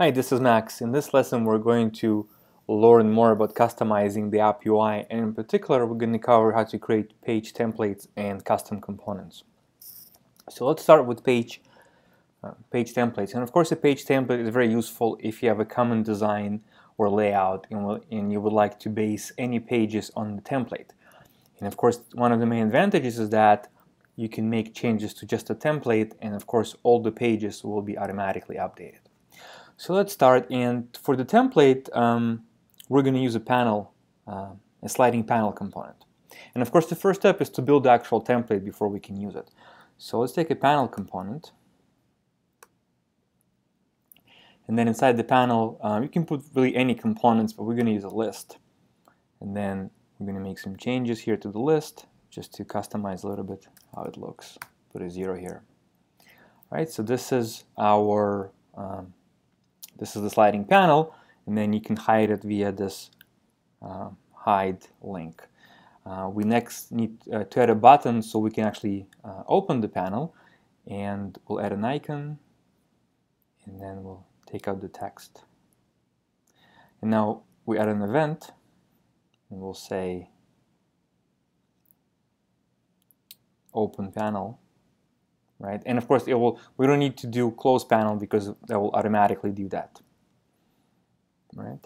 Hi, this is Max. In this lesson, we're going to learn more about customizing the app UI, and in particular, we're going to cover how to create page templates and custom components. So let's start with page templates. And of course, a page template is very useful if you have a common design or layout and you would like to base any pages on the template. And of course, one of the main advantages is that you can make changes to just a template, and of course, all the pages will be automatically updated. So let's start, and for the template, we're going to use a sliding panel component. And of course, the first step is to build the actual template before we can use it. So let's take a panel component, and then inside the panel, you can put really any components, but we're going to use a list. And then we're going to make some changes here to the list, just to customize a little bit how it looks. Put a 0 here. All right, so this is our this is the sliding panel, and then you can hide it via this hide link. We next need to add a button so we can actually open the panel, and we'll add an icon, and then we'll take out the text. And now we add an event, and we'll say open panel. Right, and of course we don't need to do close panel because that will automatically do that. Right.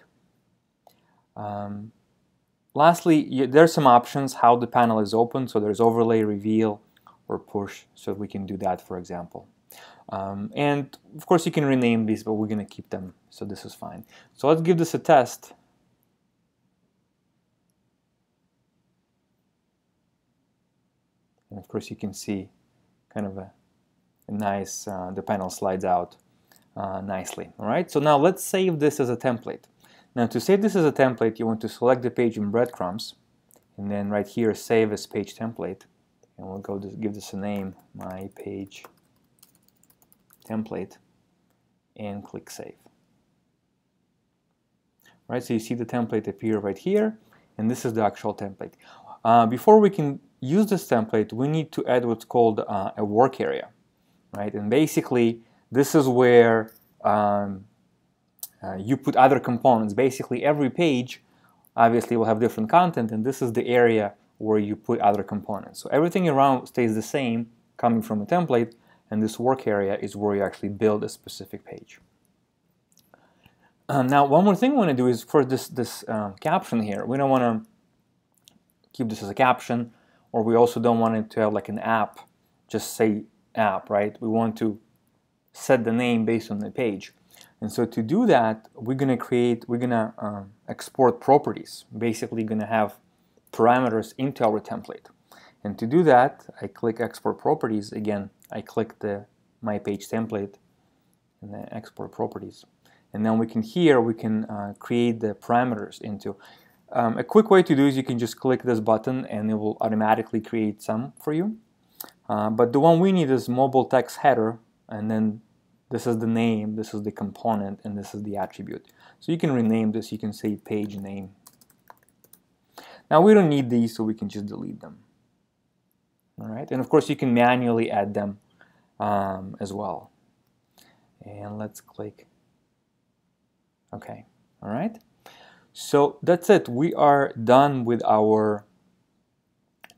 Lastly, there's some options how the panel is open. So there's overlay, reveal, or push. So we can do that, for example. And of course you can rename these, but we're going to keep them. So this is fine. So let's give this a test. And of course you can see kind of a nice, the panel slides out nicely. All right, so now let's save this as a template. Now to save this as a template, you want to select the page in breadcrumbs, and then right here, save as page template, and we'll give this a name, my page template, and click save. All right, so you see the template appear right here, and this is the actual template. Before we can use this template, we need to add what's called a work area. Right, and basically this is where you put other components. Basically every page obviously will have different content, and this is the area where you put other components. So everything around stays the same coming from a template, and this work area is where you actually build a specific page. Now one more thing we want to do is for this caption here, we don't want to keep this as a caption, or we also don't want it to have like an app, just say app, right? We want to set the name based on the page. And so to do that, we're going to export properties. Basically going to have parameters into our template. And to do that, I click export properties. Again, I click the my page template and then export properties. And then we can create the parameters into. A quick way to do is you can just click this button and it will automatically create some for you. But the one we need is mobile text header, and then this is the name, this is the component, and this is the attribute. So you can rename this, you can say page name. Now we don't need these, so we can just delete them. All right, and of course you can manually add them as well. And let's click OK. All right, so that's it. We are done with our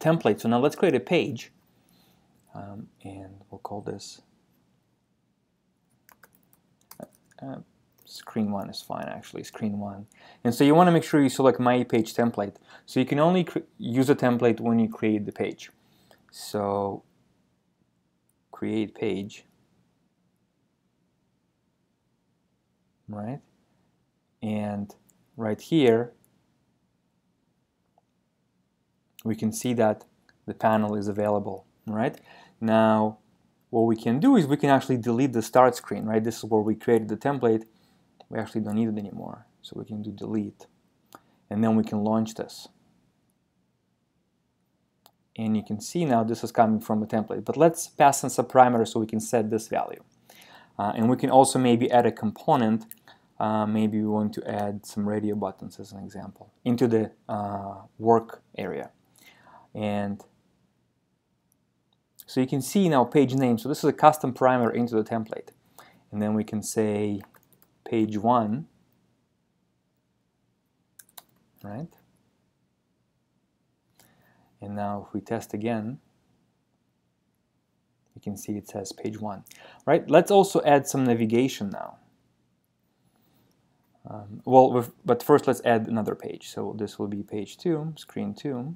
template. So now let's create a page. And we'll call this screen 1 is fine, actually, screen 1. And so you want to make sure you select my page template. So you can only use a template when you create the page. So create page, right? And right here, we can see that the panel is available, right? Now, what we can do is we can actually delete the start screen, right? This is where we created the template. We actually don't need it anymore. So we can do delete. And then we can launch this. And you can see now this is coming from a template. But let's pass in some parameters so we can set this value. And we can also maybe add a component. Maybe we want to add some radio buttons as an example into the work area. And so you can see now page name. So this is a custom parameter into the template. And then we can say page 1, right? And now if we test again, you can see it says page 1, right? Let's also add some navigation now. But first let's add another page. So this will be page 2, screen 2.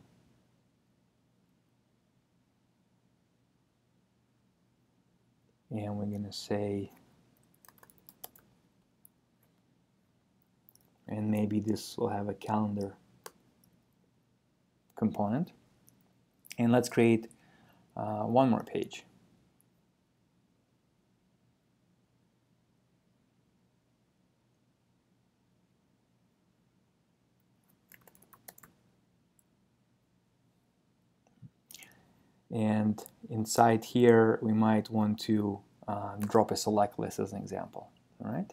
And we're going to say, and maybe this will have a calendar component. And let's create one more page. And inside here, we might want to drop a select list as an example. All right.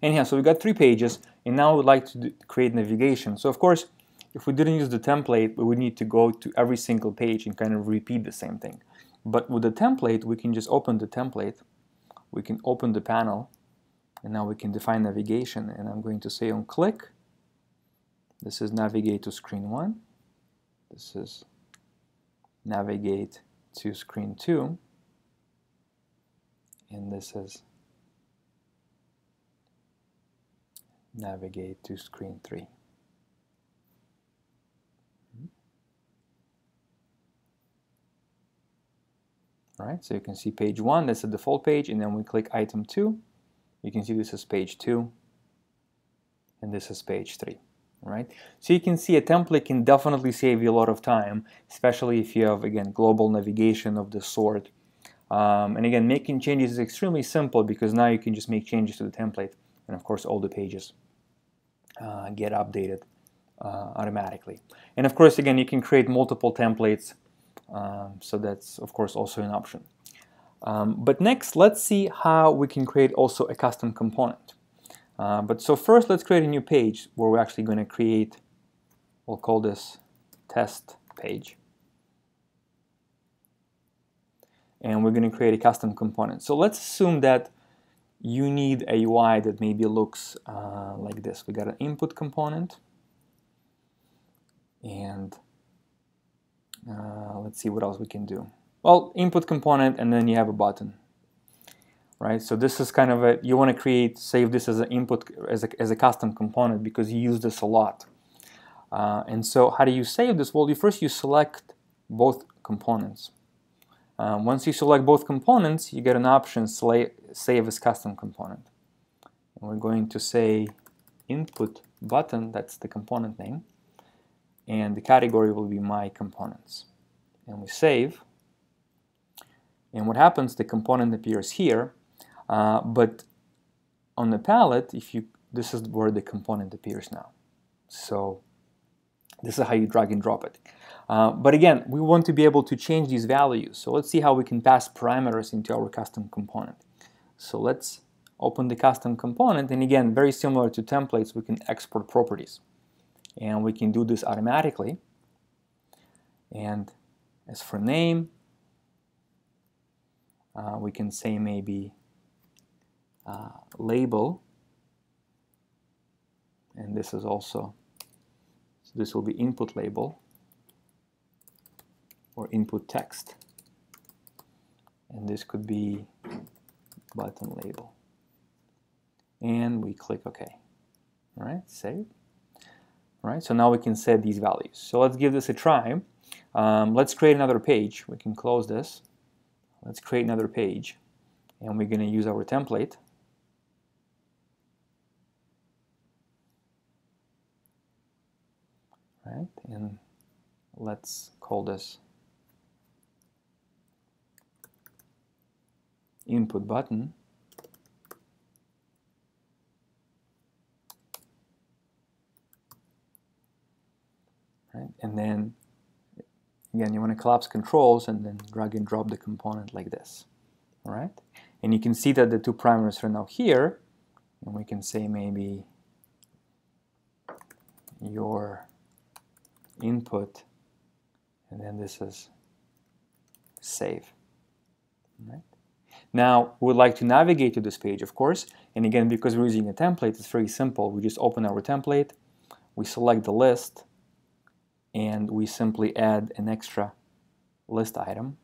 Anyhow, so we got 3 pages, and now we'd like to create navigation. So of course, if we didn't use the template, we would need to go to every single page and kind of repeat the same thing. But with the template, we can just open the template. We can open the panel, and now we can define navigation. And I'm going to say on click, this is navigate to screen 1. This is navigate to screen 2, and this is navigate to screen 3. All right, so you can see page 1, that's the default page, and then we click item 2. You can see this is page 2, and this is page 3. Right? So you can see a template can definitely save you a lot of time, especially if you have, again, global navigation of this sort. And again, making changes is extremely simple because now you can just make changes to the template, and of course all the pages get updated automatically. And of course, again, you can create multiple templates, so that's of course also an option. But next, let's see how we can create also a custom component. But so first, let's create a new page where we're actually going to create, we'll call this test page. And we're going to create a custom component. So let's assume that you need a UI that maybe looks like this. We got an input component. And let's see what else we can do. Well, input component, and then you have a button. Right, so this is kind of you want to save this as an input, as a custom component because you use this a lot. And so how do you save this? Well, you select both components. Once you select both components, you get an option, save as custom component. And we're going to say input button, that's the component name, and the category will be my components. And we save. And what happens, the component appears here. But on the palette, this is where the component appears now. So this is how you drag and drop it. But again, we want to be able to change these values. So let's see how we can pass parameters into our custom component. So let's open the custom component. And again, very similar to templates, we can export properties. And we can do this automatically. And as for name, we can say maybe label, and this is also, so this will be input label or input text, and this could be button label, and we click OK. All right, save. All right, so now we can set these values. So let's give this a try. Let's create another page. We can close this. Let's create another page, and we're going to use our template. Right, and let's call this input button. Right, and then again, you want to collapse controls and then drag and drop the component like this. All right, and you can see that the two parameters are now here, and we can say maybe your input, and then this is save. Right? Now, we would like to navigate to this page, of course, and again, because we're using a template, it's very simple. We just open our template, we select the list, and we simply add an extra list item.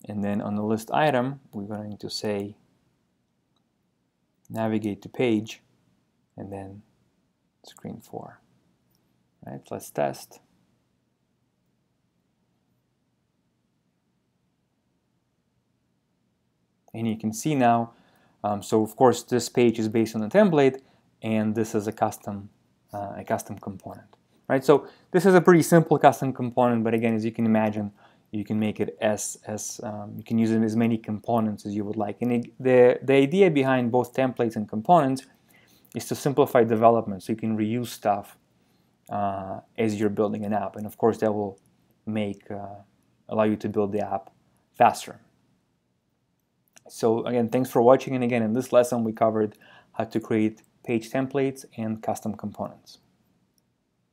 And then on the list item, we're going to say navigate to page, and then screen 4. Right, let's test. And you can see now, so of course this page is based on a template, and this is a custom component, right? So this is a pretty simple custom component, but again, as you can imagine, you can make it you can use it as many components as you would like. And the idea behind both templates and components is to simplify development, so you can reuse stuff as you're building an app, and of course that will allow you to build the app faster. So again, thanks for watching, and again, in this lesson we covered how to create page templates and custom components.